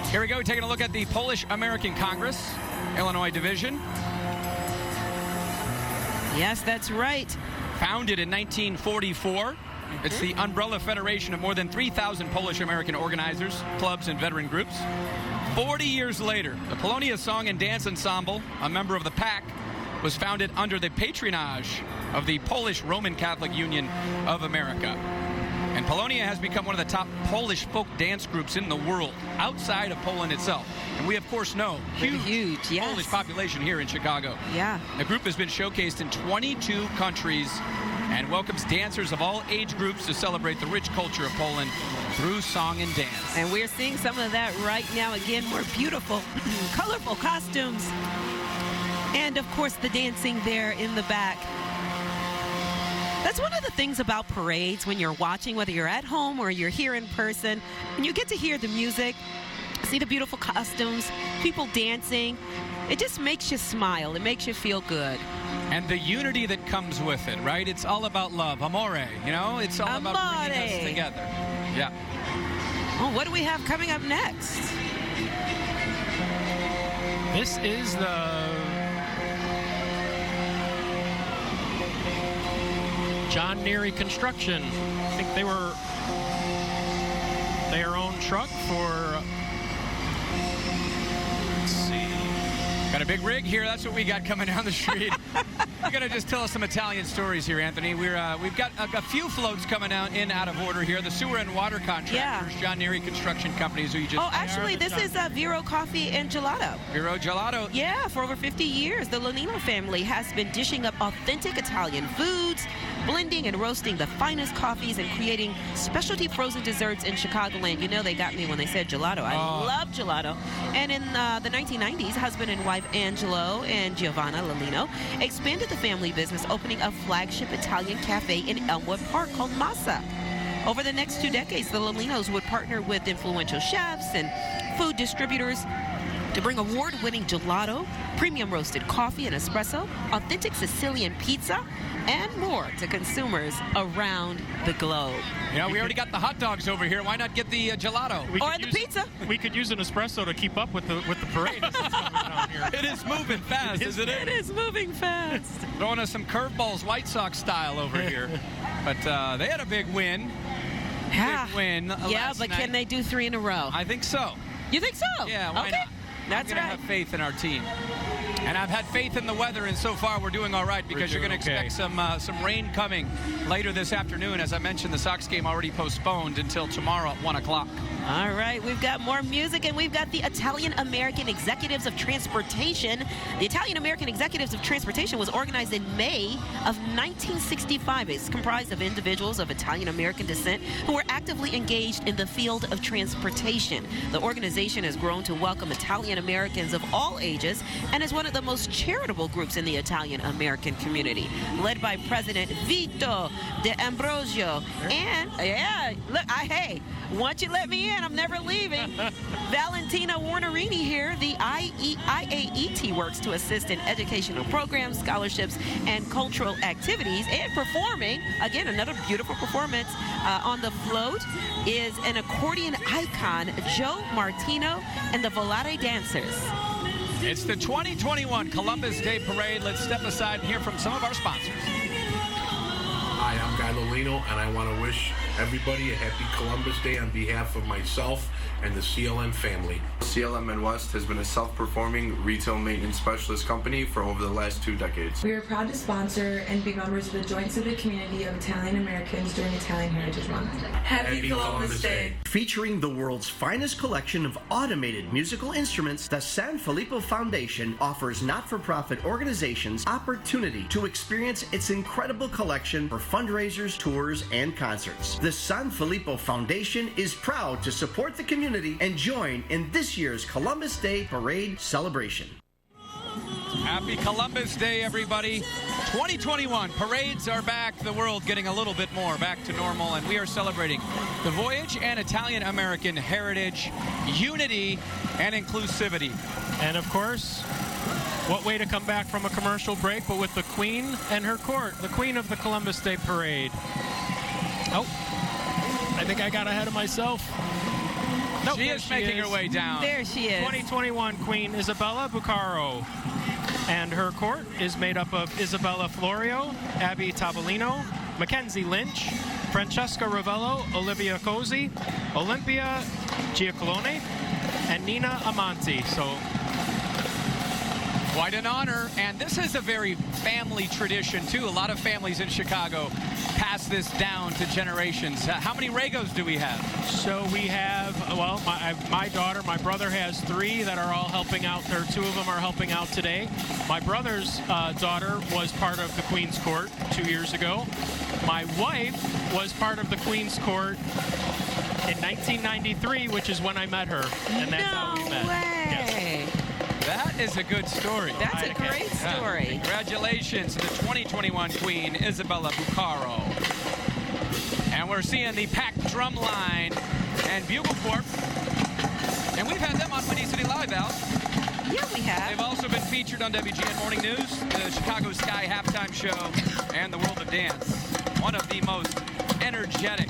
Here we go, taking a look at the Polish-American Congress, Illinois Division. Yes, that's right. Founded in 1944. It's the umbrella federation of more than 3,000 Polish-American organizers, clubs, and veteran groups. 40 years later, the Polonia Song and Dance Ensemble, a member of the PAC, was founded under the patronage of the Polish Roman Catholic Union of America. And Polonia has become one of the top Polish folk dance groups in the world, outside of Poland itself. And we, of course, know huge Polish population here in Chicago. Yeah. The group has been showcased in 22 countries and welcomes dancers of all age groups to celebrate the rich culture of Poland through song and dance. And we're seeing some of that right now. Again, more beautiful, colorful costumes. And, of course, the dancing there in the back. That's one of the things about parades when you're watching, whether you're at home or you're here in person, and you get to hear the music, see the beautiful costumes, people dancing. It just makes you smile. It makes you feel good. And the unity that comes with it, right? It's all about love, amore, you know? It's all about bringing us together. Yeah. Oh, what do we have coming up next? This is the John Neary Construction. I think they were their own truck for, let's see. Got a big rig here. That's what we got coming down the street. You're going to just tell us some Italian stories here, Anthony. We've got a few floats coming out of order here. The sewer and water contractors, John Neary Construction Companies, who you just... Oh, actually, this is Vero Coffee and Gelato. Vero Gelato. Yeah, for over 50 years, the Lonino family has been dishing up authentic Italian foods, blending and roasting the finest coffees, and creating specialty frozen desserts in Chicagoland. You know, they got me when they said gelato. I love gelato. And in the 1990s, husband and wife Angelo and Giovanna Lolino expanded the family business, opening a flagship Italian cafe in Elmwood Park called Massa. Over the next 2 decades, the Lolinos would partner with influential chefs and food distributors to bring award-winning gelato, premium roasted coffee and espresso, authentic Sicilian pizza, and more to consumers around the globe. Yeah, we already got the hot dogs over here. Why not get the gelato? Or the pizza. We could use an espresso to keep up with the parade as it's coming down here. It is moving fast, isn't it? It is moving fast. Throwing us some curveballs, White Sox style over here. But they had a big win. Big win last but night. can they do 3 in a row? I think so. You think so? Yeah, why okay. not? That's I'm going to have faith in our team. And I've had faith in the weather, and so far we're doing all right because you're going to expect some rain coming later this afternoon. As I mentioned, the Sox game already postponed until tomorrow at 1 o'clock. All right, we've got more music, and we've got the Italian American Executives of Transportation. The Italian American Executives of Transportation was organized in May of 1965. It's comprised of individuals of Italian American descent who were actively engaged in the field of transportation. The organization has grown to welcome Italian Americans of all ages and is one of the most charitable groups in the Italian American community, led by President Vito De Ambrosio. And, look, hey, once you let me in, I'm never leaving. Valentina Warnerini here. The IAET works to assist in educational programs, scholarships, and cultural activities. And performing, again, another beautiful performance on the float is an accordion icon, Joe Martino, and the Volare Dancers. It's the 2021 Columbus Day Parade. Let's step aside and hear from some of our sponsors. Hi, I'm Guy Lolino, and I want to wish everybody a happy Columbus Day on behalf of myself and the CLM family. CLM and West has been a self-performing retail maintenance specialist company for over the last 2 decades. We are proud to sponsor and be members of the joint civic community of Italian Americans during Italian Heritage Month. Happy Columbus Day. Featuring the world's finest collection of automated musical instruments, the San Filippo Foundation offers not-for-profit organizations opportunity to experience its incredible collection for fundraisers, tours, and concerts. The San Filippo Foundation is proud to support the community and join in this year's Columbus Day Parade celebration. Happy Columbus Day, everybody. 2021 parades are back. The world getting a little bit more back to normal, and we are celebrating the voyage and Italian American heritage, unity, and inclusivity. And of course, what way to come back from a commercial break, but with the Queen and her court, the Queen of the Columbus Day Parade. Oh, I think I got ahead of myself. Nope, she is making her way down. There she is. 2021 Queen Isabella Bucaro. And her court is made up of Isabella Florio, Abby Tavolino, Mackenzie Lynch, Francesca Ravello, Olivia Cosi, Olympia Giacolone, and Nina Amanti. So quite an honor, and this is a very family tradition too. A lot of families in Chicago pass this down to generations. How many Regos do we have? So we have, well, my daughter, my brother has 3 that are all helping out. There are 2 of them are helping out today. My brother's daughter was part of the Queen's Court 2 years ago. My wife was part of the Queen's Court in 1993, which is when I met her, and that's how we met. Yes. That is a good story. That's a great story. Congratulations to the 2021 Queen, Isabella Bucaro. And we're seeing the packed drum line and Bugle Corps. And we've had them on Windy City Live, Al. Yeah, we have. They've also been featured on WGN Morning News, the Chicago Sky Halftime Show, and the World of Dance. One of the most energetic,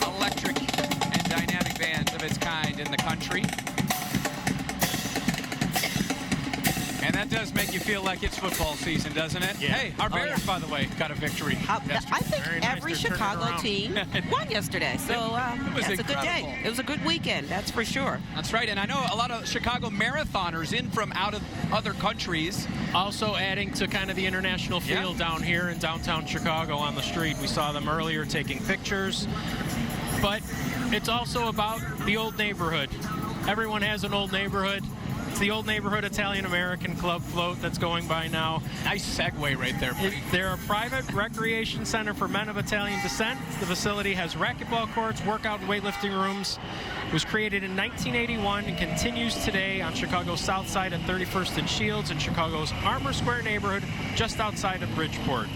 electric, and dynamic bands of its kind in the country. And that does make you feel like it's football season, doesn't it? Yeah. Hey, our Bears, by the way, got a victory. I think every Chicago team won yesterday, so was that's a good day. incredible. It was a good weekend, that's for sure. That's right, and I know a lot of Chicago marathoners in from out of other countries. Also adding to kind of the international feel down here in downtown Chicago on the street. We saw them earlier taking pictures. But it's also about the old neighborhood. Everyone has an old neighborhood. It's the Old Neighborhood Italian American Club float that's going by now. Nice segue right there, buddy. They're a private recreation center for men of Italian descent. The facility has racquetball courts, workout and weightlifting rooms. It was created in 1981 and continues today on Chicago's South Side at 31st and Shields in Chicago's Armour Square neighborhood, just outside of Bridgeport.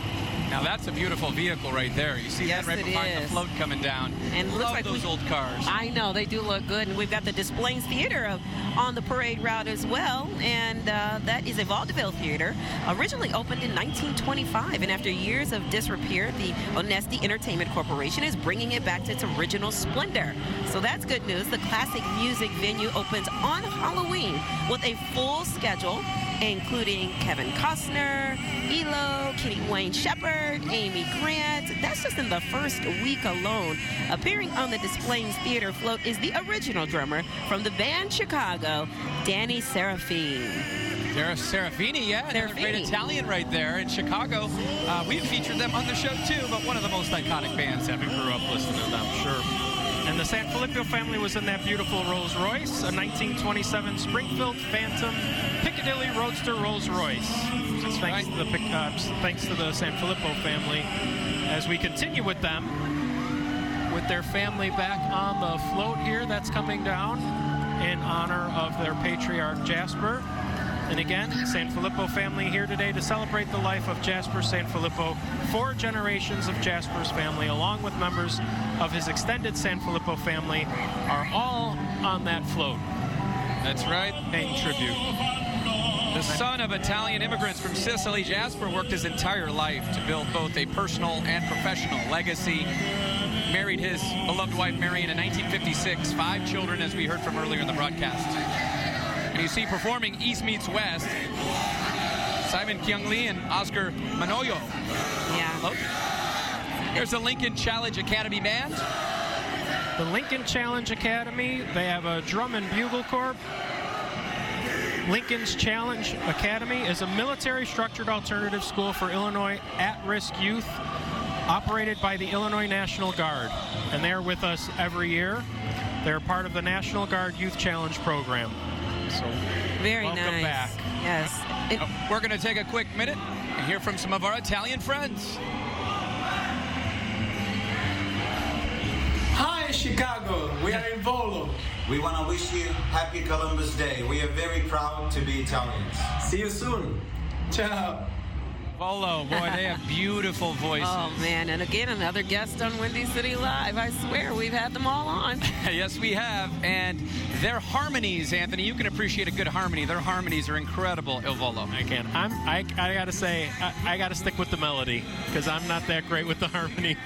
Now that's a beautiful vehicle right there. You see Yes, that right it behind the is. float coming down. And it looks Love like those old cars. I know, they do look good. And we've got the Displays Theater on the parade route as well. And that is a vaudeville theater. Originally opened in 1925. And after years of disrepair, the Onesti Entertainment Corporation is bringing it back to its original splendor. So that's good news. The classic music venue opens on Halloween with a full schedule, including Kevin Costner, ELO, Kenny Wayne Shepherd, Amy Grant. That's just in the first week alone. Appearing on the Displays Theater float is the original drummer from the band Chicago, Danny Serafine. Serafini, yeah, another great Italian right there in Chicago. We've featured them on the show too, but one of the most iconic bands. Having grew up listening to them, sure. And the Sanfilippo family was in that beautiful Rolls Royce, a 1927 Springfield Phantom Piccadilly Roadster Rolls Royce. Thanks to the Sanfilippo family. As we continue with them, with their family back on the float here that's coming down in honor of their patriarch Jasper. And again, Sanfilippo family here today to celebrate the life of Jasper Sanfilippo. 4 generations of Jasper's family, along with members of his extended Sanfilippo family, are all on that float. That's right. Paying tribute. The son of Italian immigrants from Sicily, Jasper worked his entire life to build both a personal and professional legacy. Married his beloved wife Marion in 1956, 5 children, as we heard from earlier in the broadcast. And you see performing East Meets West, Simon Kyung Lee and Oscar Manoyo. Yeah. There's the Lincoln Challenge Academy Band. The Lincoln Challenge Academy, they have a drum and bugle corps. Lincoln's Challenge Academy is a military structured alternative school for Illinois at-risk youth operated by the Illinois National Guard. And they're with us every year. They're part of the National Guard Youth Challenge program. So Very welcome nice. back. Yes. We're going to take a quick minute and hear from some of our Italian friends. Hi, Chicago. We are in Volo. We want to wish you happy Columbus Day. We are very proud to be Italians. See you soon. Ciao. Volo, boy, they have beautiful voices. Oh, man. And again, another guest on Windy City Live. I swear, we've had them all on. Yes, we have. And their harmonies, Anthony, you can appreciate a good harmony. Their harmonies are incredible, Il Volo. I can. I got to say, I got to stick with the melody because I'm not that great with the harmony.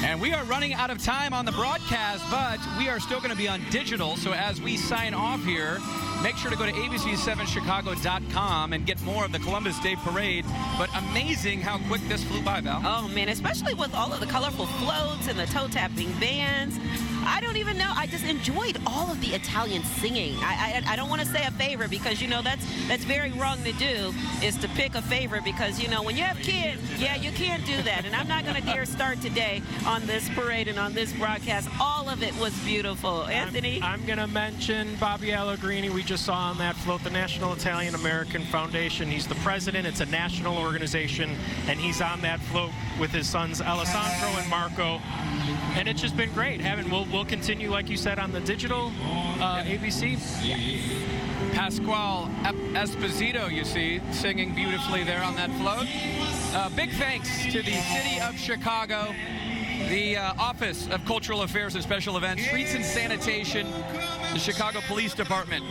And we are running out of time on the broadcast, but we are still going to be on digital. So as we sign off here, make sure to go to abc7chicago.com and get more of the Columbus Day Parade. But amazing how quick this flew by, Val. Oh, man, especially with all of the colorful floats and the toe-tapping bands. I don't even know. I just enjoyed all of the Italian singing. I don't want to say a favorite because, you know, that's very wrong to do, is to pick a favorite because, you know, when you have kids, yeah, you can't do that. And I'm not going to dare start today on this parade and on this broadcast. All of it was beautiful. Anthony? I'm going to mention Bobby Allegrini. We just saw on that float the National Italian American Foundation. He's the president. It's a national organization, and he's on that float with his sons Alessandro and Marco. And it's just been great. We'll continue, like you said, on the digital ABC. Pasquale Esposito, you see, singing beautifully there on that float. Big thanks to the City of Chicago, the Office of Cultural Affairs and Special Events, Streets and Sanitation, the Chicago Police Department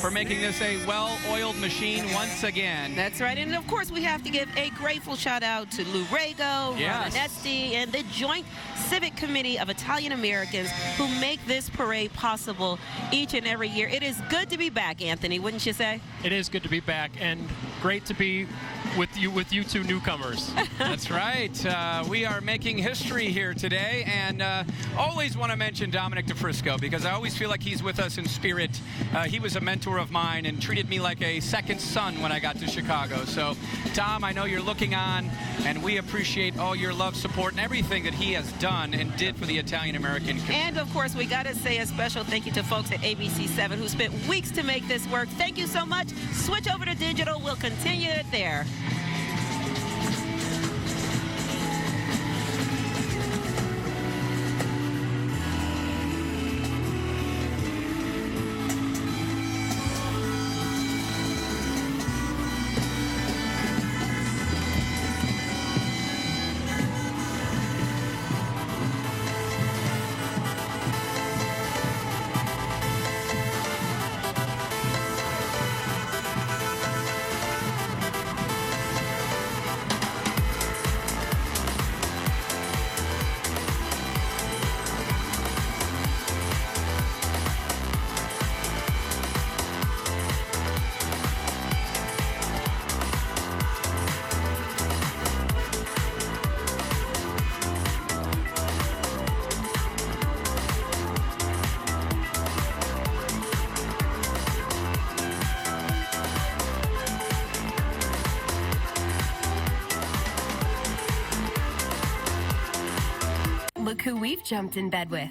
for making this a well-oiled machine once again. That's right. And, of course, we have to give a grateful shout-out to Lou Rego, Yes. Ron Onesti, and the Joint Civic Committee of Italian Americans who make this parade possible each and every year. It is good to be back, Anthony, wouldn't you say? It is good to be back, and great to be with you two newcomers. That's right. We are making history here today, and always want to mention Dominic DeFrisco because I always feel like he's with us in spirit. He was a mentor of mine and treated me like a second son when I got to Chicago. So, Dom, I know you're looking on, and we appreciate all your love, support, and everything that he has done and did for the Italian-American community. And, of course, we got to say a special thank you to folks at ABC7 who spent weeks to make this work. Thank you so much. Switch over to digital. We'll continue it there. Look who we've jumped in bed with.